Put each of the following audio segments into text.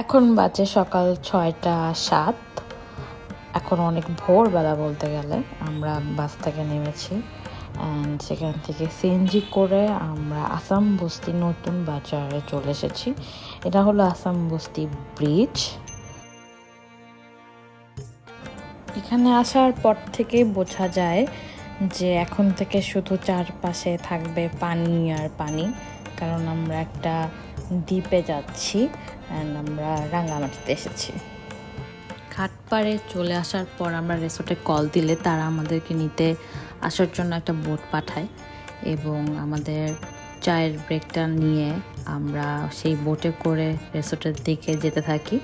এখন বাজে সকাল 6টা 7। এখন অনেক ভোরবেলা বলতে গেলে। আমরা বাস থেকে নেমেছি অ্যান্ড সেখান থেকে সিএনজি করে আমরা আসাম বস্তি নতুন বাজারে চলে এসেছি। এটা হলো আসাম বস্তি ব্রিজ। এখানে আসার পর থেকেই বোঝা যায় যে এখন থেকে শুধু চারপাশে থাকবে পানি আর পানি, কারণ আমরা একটা দ্বীপে যাচ্ছি অ্যান্ড আমরা রাঙ্গামাটিতে এসেছি। ঘাটপাড়ে চলে আসার পর আমরা রিসোর্টে কল দিলে তারা আমাদেরকে নিতে আসার জন্য একটা বোট পাঠায় এবং আমাদের চায়ের ব্রেকটা নিয়ে আমরা সেই বোটে করে রিসোর্টের দিকে যেতে থাকি।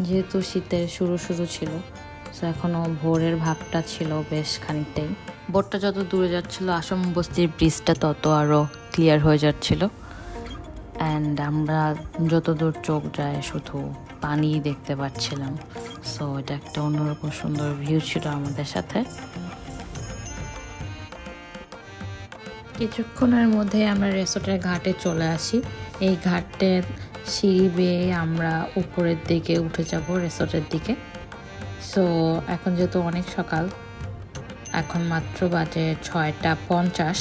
যেহেতু শীতের শুরু ছিল, তো এখনও ভোরের ভাবটা ছিল বেশ খানিকটাই। বোটটা যত দূরে যাচ্ছিল আসাম বস্তির ব্রিজটা তত আরও ক্লিয়ার হয়ে যাচ্ছিল অ্যান্ড আমরা যত দূর চোখ যায় শুধু পানি দেখতে পাচ্ছিলাম। সো এটা একটা অন্যরকম সুন্দর ভিউ ছিল আমাদের সাথে। কিছুক্ষণের মধ্যে আমরা রিসোর্টের ঘাটে চলে আসি। এই ঘাটের সিঁড়ি বেয়ে আমরা উপরের দিকে উঠে যাব রিসোর্টের দিকে। সো এখন যেহেতু অনেক সকাল, এখন মাত্র বাজে 6টা 50।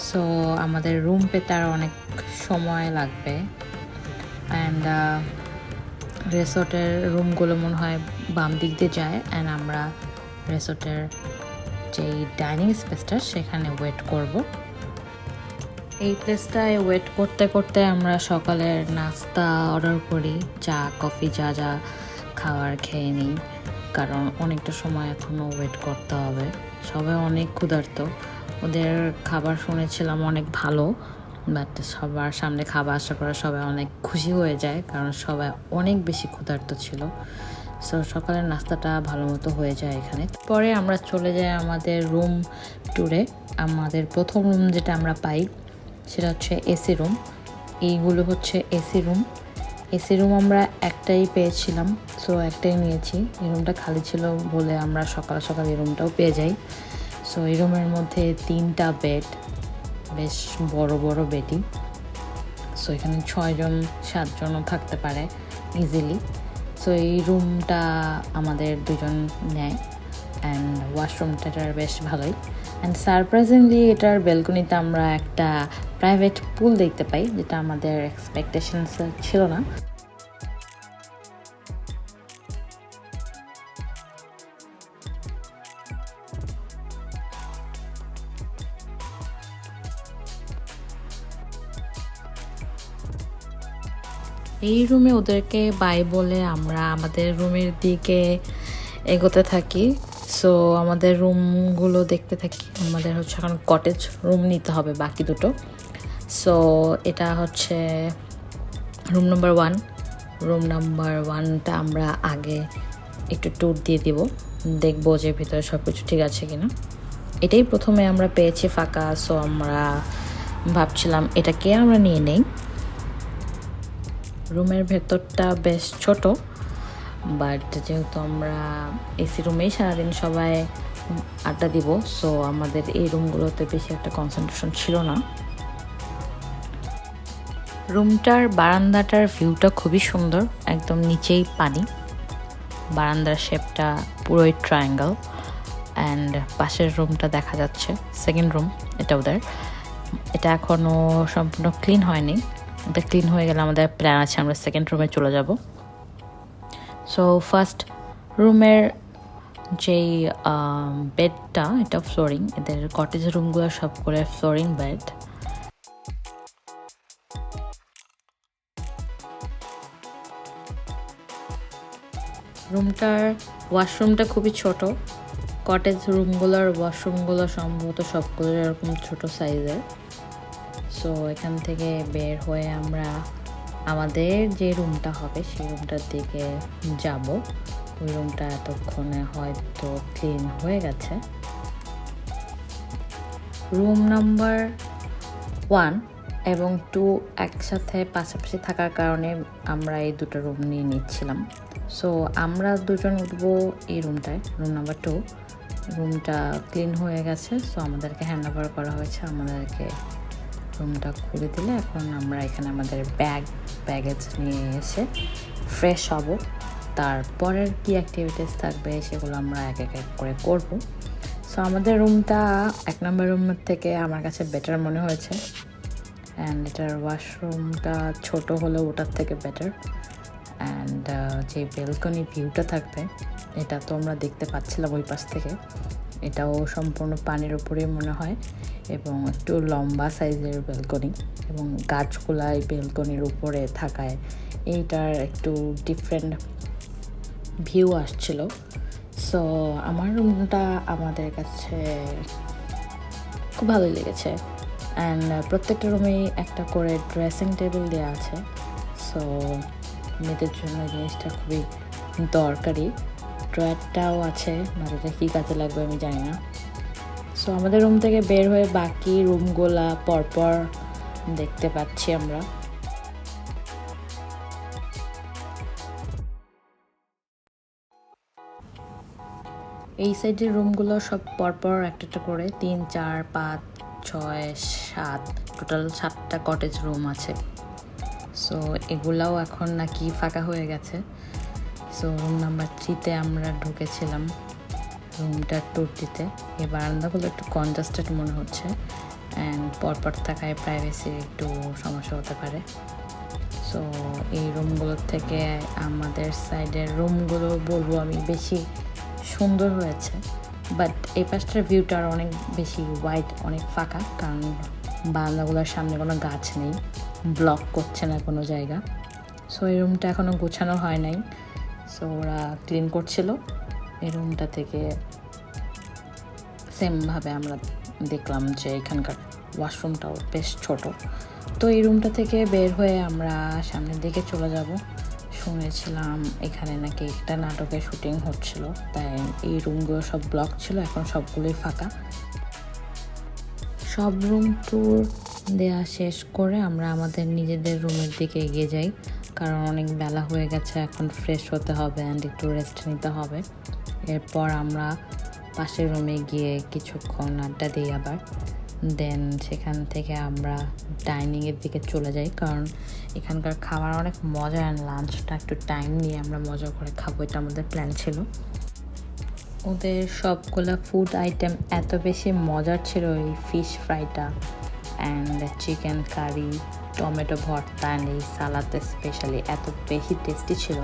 সো আমাদের রুম পেতে আর অনেক সময় লাগবে অ্যান্ড রিসোর্টের রুমগুলো মনে হয় বাম দিক দিয়ে যায় অ্যান্ড আমরা রিসোর্টের যেই ডাইনিং স্পেসটা সেখানে ওয়েট করব। এই প্লেসটায় ওয়েট করতে করতে আমরা সকালের নাস্তা অর্ডার করি, চা কফি যা যা খাওয়ার খেয়ে নিই, কারণ অনেকটা সময় এখনও ওয়েট করতে হবে। সবাই অনেক ক্ষুধার্ত। ওদের খাবার শুনেছিলাম অনেক ভালো, বাট সবার সামনে খাবার আসার পরে সবাই অনেক খুশি হয়ে যায়, কারণ সবাই অনেক বেশি ক্ষুধার্ত ছিল। সো সকালের নাস্তাটা ভালো মতো হয়ে যায় এখানে। পরে আমরা চলে যাই আমাদের রুম ট্যুরে। আমাদের প্রথম রুম যেটা আমরা পাই সেটা হচ্ছে এসি রুম। এইগুলো হচ্ছে এসি রুম। এসি রুম আমরা একটাই পেয়েছিলাম, সো একটাই নিয়েছি। এই রুমটা খালি ছিল বলে আমরা সকাল সকাল এই রুমটাও পেয়ে যাই। সো এই রুমের মধ্যে 3টা বেড, বেশ বড় বড় বেডই। সো এখানে 6জন 7জনও থাকতে পারে ইজিলি। সো এই রুমটা আমাদের 2জন নেয় অ্যান্ড ওয়াশরুমটার বেশ ভালোই। অ্যান্ড সারপ্রাইজিংলি এটার ব্যালকনিতে আমরা একটা প্রাইভেট পুল দেখতে পাই, যেটা আমাদের এক্সপেকটেশনস ছিল না। এই রুমে ওদেরকে বাই বলে আমরা আমাদের রুমের দিকে এগোতে থাকি। সো আমাদের রুমগুলো দেখতে থাকি। আমাদের হচ্ছে এখন কটেজ রুম নিতে হবে বাকি দুটো। সো এটা হচ্ছে রুম নাম্বার 1। রুম নাম্বার 1টা আমরা আগে একটু ট্যুর দিয়ে দিব, দেখবো যে ভিতরে সব কিছু ঠিক আছে কিনা। এটাই প্রথমে আমরা পেয়েছি ফাঁকা, সো আমরা ভাবছিলাম এটাকে আমরা নিয়ে নেই। রুমের ভেতরটা বেশ ছোট, বাট যেহেতু আমরা এসি রুমেই সারাদিন সবাই আড্ডা দিব, সো আমাদের এই রুমগুলোতে বেশি একটা কনসেন্ট্রেশন ছিল না। রুমটার বারান্দাটার ভিউটা খুবই সুন্দর, একদম নিচেই পানি। বারান্দার শেপটা পুরোই ট্রায়াঙ্গেল অ্যান্ড পাশের রুমটা দেখা যাচ্ছে সেকেন্ড রুম, এটা ওদের। এটা এখনও সম্পূর্ণ ক্লিন হয়নি। এটা ক্লিন হয়ে গেলে আমাদের প্ল্যান আছে আমরা সেকেন্ড রুমে চলে যাব। সো ফার্স্ট রুমের যেই বেডটা, এটা ফ্লোরিং। এদের কটেজ রুমগুলো সব করে ফ্লোরিং বেড। রুমটার ওয়াশরুমটা খুবই ছোট। কটেজ রুমগুলোর ওয়াশরুমগুলো সম্ভবত সবগুলো এরকম ছোট সাইজের। সো এখান থেকে বের হয়ে আমরা আমাদের যে রুমটা হবে সেই রুমটার দিকে যাব। ওই রুমটা এতক্ষণে হয়তো ক্লিন হয়ে গেছে। রুম নাম্বার 1 এবং 2 একসাথে পাশাপাশি থাকার কারণে আমরা এই দুটো রুম নিয়ে নিচ্ছিলাম। সো আমরা 2জন উঠবো এই রুমটায়, রুম নাম্বার 2। রুমটা ক্লিন হয়ে গেছে, সো আমাদেরকে হ্যান্ড ওভার করা হয়েছে। আমাদেরকে রুমটা খুলে দিলে এখন আমরা এখানে আমাদের ব্যাগেজ নিয়ে এসে ফ্রেশ হব, তারপরের কি অ্যাক্টিভিটিস থাকবে সেগুলো আমরা এক এক করে করব। সো আমাদের রুমটা 1 নম্বর রুমের থেকে আমার কাছে বেটার মনে হয়েছে, অ্যান্ড এটার ওয়াশরুমটা ছোট হলেও ওটার থেকে বেটার। অ্যান্ড যে ব্যালকনি ভিউটা থাকবে এটা তো আমরা দেখতে পাচ্ছিলাম ওই পাশ থেকে, এটাও সম্পূর্ণ পানির উপরেই মনে হয়, এবং একটু লম্বা সাইজের ব্যালকনি, এবং গাছগুলা এই ব্যালকনির উপরে থাকায় এইটার একটু ডিফারেন্ট ভিউ আসছিল। সো আমার রুমটা আমাদের কাছে খুব ভালোই লেগেছে। অ্যান্ড প্রত্যেকটা রুমেই একটা করে ড্রেসিং টেবিল দেওয়া আছে। সো মেয়েদের জন্য জিনিসটা খুবই দরকারি। ড্রয়ারটাও আছে, মানে এটা কী কাজে লাগবে আমি জানি না। সো আমাদের রুম থেকে বের হয়ে বাকি রুমগুলা পরপর দেখতে পাচ্ছি আমরা। এই সাইডের রুমগুলো সব পরপর একটা করে 3, 4, 5, 6, 7 টোটাল 7টা কটেজ রুম আছে। সো এগুলাও এখন নাকি ফাঁকা হয়ে গেছে। সো রুম নাম্বার 3-তে আমরা ঢুকেছিলাম রুমটা ট্যুর দিতে। এই বারান্দাগুলো একটু কনজাস্টেড মনে হচ্ছে, অ্যান্ড পরপর থাকায় প্রাইভেসির একটু সমস্যা হতে পারে। সো এই রুমগুলোর থেকে আমাদের সাইডের রুমগুলো বলবো আমি বেশি সুন্দর হয়েছে, বাট এই পাশটার ভিউটা আর অনেক বেশি ওয়াইড, অনেক ফাঁকা, কারণ বারান্দাগুলোর সামনে কোনো গাছ নেই, ব্লক করছে না কোনো জায়গা। সো এই রুমটা এখনও গোছানো হয় নাই, সো ওরা ক্লিন করছিল। এই রুমটা থেকে সেমভাবে আমরা দেখলাম যে এখানকার ওয়াশরুমটাও বেশ ছোট। তো এই রুমটা থেকে বের হয়ে আমরা সামনের দিকে চলে যাব। শুনেছিলাম এখানে নাকি একটা নাটকের শুটিং হচ্ছিল, তাই এই রুমগুলো সব ব্লক ছিল, এখন সবগুলোই ফাঁকা। সব রুম ট্যুর দেওয়া শেষ করে আমরা আমাদের নিজেদের রুমের দিকে এগিয়ে যাই, কারণ অনেক বেলা হয়ে গেছে, এখন ফ্রেশ হতে হবে অ্যান্ড একটু রেস্ট নিতে হবে। এরপর আমরা পাশের রুমে গিয়ে কিছুক্ষণ আড্ডা দিই আবার। দেন সেখান থেকে আমরা ডাইনিংয়ের দিকে চলে যাই, কারণ এখানকার খাবার অনেক মজা, অ্যান্ড লাঞ্চটা একটু টাইম নিয়ে আমরা মজা করে খাবো, এটা আমাদের প্ল্যান ছিল। ওদের সবগুলো ফুড আইটেম এত বেশি মজার ছিল, এই ফিশ ফ্রাইটা অ্যান্ড চিকেন কারি, টমেটো ভর্তা অ্যান্ড এই সালাদ স্পেশালি এত বেশি টেস্টি ছিল।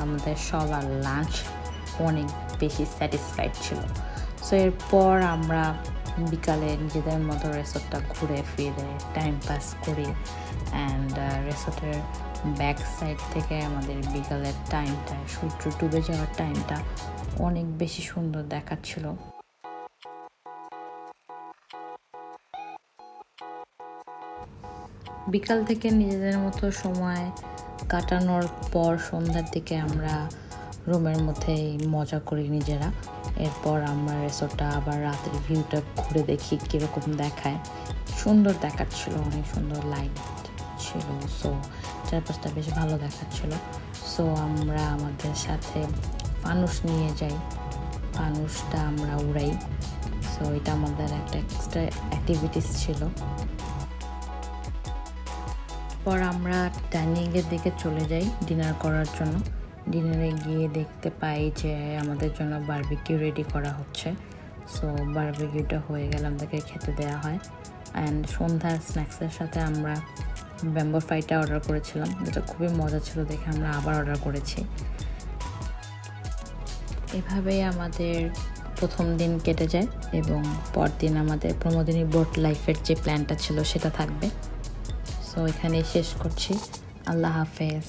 আমাদের সবার লাঞ্চ অনেক বেশি স্যাটিসফাইড ছিল। সো এরপর আমরা বিকালে নিজেদের মতো রিসোর্টটা ঘুরে ফিরে টাইম পাস করি, অ্যান্ড রিসোর্টের ব্যাক সাইড থেকে আমাদের বিকালের টাইমটা, সূর্য ডুবে যাওয়ার টাইমটা অনেক বেশি সুন্দর দেখাচ্ছিল। বিকাল থেকে নিজেদের মতো সময় কাটানোর পর সন্ধ্যার দিকে আমরা রুমের মধ্যে মজা করি নিজেরা। এরপর আমরা রিসোর্টটা আবার রাতের ভিউটা ঘুরে দেখি কীরকম দেখায়। সুন্দর দেখাচ্ছিল, অনেক সুন্দর লাইট ছিল, সো চারপাশটা বেশ ভালো দেখাচ্ছিল। সো আমরা আমাদের সাথে ফানুস নিয়ে যাই, ফানুসটা আমরা উড়াই। সো এটা আমাদের একটা এক্সট্রা অ্যাক্টিভিটিস ছিল। পর আমরা ডাইনিংয়ের দিকে চলে যাই ডিনার করার জন্য। ডিনারে গিয়ে দেখতে পাই যে আমাদের জন্য বারবিকিউ রেডি করা হচ্ছে। সো বারবিকিউটা হয়ে গেলে আমাদেরকে খেতে দেওয়া হয়। অ্যান্ড সন্ধ্যার স্ন্যাক্সের সাথে আমরা ব্যাম্বো ফ্রাইটা অর্ডার করেছিলাম, যেটা খুবই মজা ছিল দেখে আমরা আবার অর্ডার করেছি। এভাবেই আমাদের প্রথম দিন কেটে যায়, এবং পরদিন আমাদের প্রমোদিনী বোট লাইফের যে প্ল্যানটা ছিল সেটা থাকবে। সো এখানেই শেষ করছি। আল্লাহ হাফেজ।